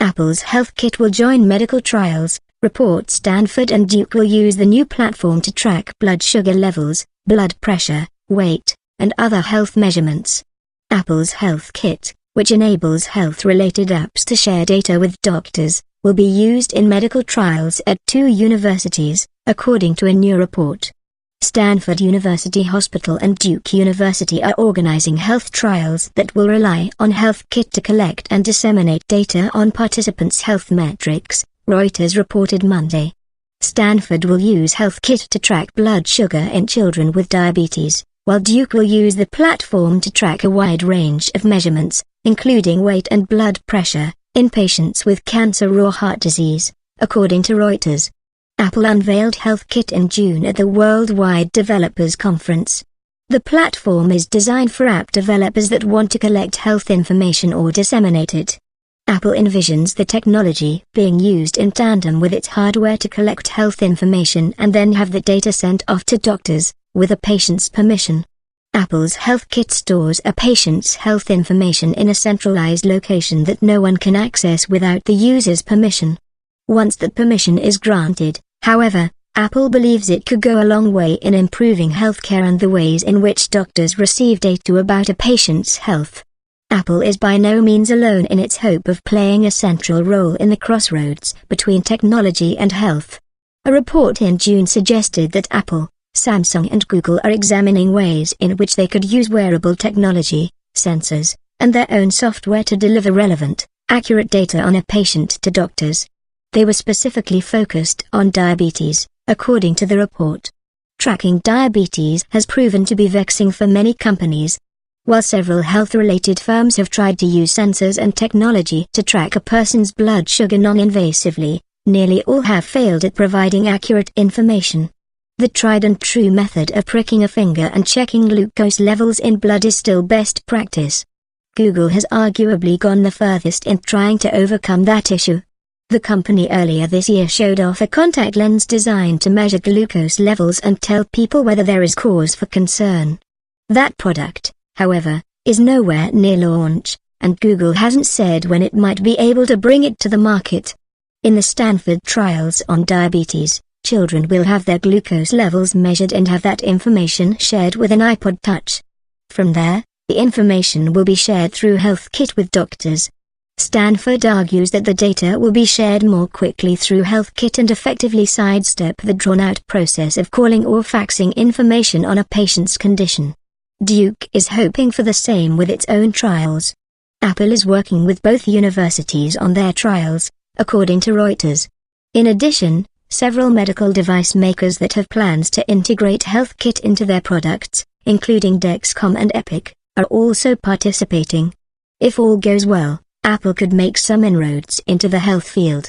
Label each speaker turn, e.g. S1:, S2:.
S1: Apple's HealthKit will join medical trials. Reports Stanford and Duke will use the new platform to track blood sugar levels, blood pressure, weight, and other health measurements. Apple's HealthKit, which enables health-related apps to share data with doctors, will be used in medical trials at 2 universities, according to a new report. Stanford University Hospital and Duke University are organizing health trials that will rely on HealthKit to collect and disseminate data on participants' health metrics, Reuters reported Monday. Stanford will use HealthKit to track blood sugar in children with diabetes, while Duke will use the platform to track a wide range of measurements, including weight and blood pressure, in patients with cancer or heart disease, according to Reuters. Apple unveiled HealthKit in June at the Worldwide Developers Conference. The platform is designed for app developers that want to collect health information or disseminate it. Apple envisions the technology being used in tandem with its hardware to collect health information and then have the data sent off to doctors, with a patient's permission. Apple's HealthKit stores a patient's health information in a centralized location that no one can access without the user's permission. Once that permission is granted, however, Apple believes it could go a long way in improving healthcare and the ways in which doctors receive data about a patient's health. Apple is by no means alone in its hope of playing a central role in the crossroads between technology and health. A report in June suggested that Apple, Samsung and Google are examining ways in which they could use wearable technology, sensors, and their own software to deliver relevant, accurate data on a patient to doctors. They were specifically focused on diabetes, according to the report. Tracking diabetes has proven to be vexing for many companies. While several health-related firms have tried to use sensors and technology to track a person's blood sugar non-invasively, nearly all have failed at providing accurate information. The tried-and-true method of pricking a finger and checking glucose levels in blood is still best practice. Google has arguably gone the furthest in trying to overcome that issue. The company earlier this year showed off a contact lens designed to measure glucose levels and tell people whether there is cause for concern. That product, however, is nowhere near launch, and Google hasn't said when it might be able to bring it to the market. In the Stanford trials on diabetes, children will have their glucose levels measured and have that information shared with an iPod Touch. From there, the information will be shared through HealthKit with doctors. Stanford argues that the data will be shared more quickly through HealthKit and effectively sidestep the drawn-out process of calling or faxing information on a patient's condition. Duke is hoping for the same with its own trials. Apple is working with both universities on their trials, according to Reuters. In addition, several medical device makers that have plans to integrate HealthKit into their products, including Dexcom and Epic, are also participating. If all goes well, Apple could make some inroads into the health field.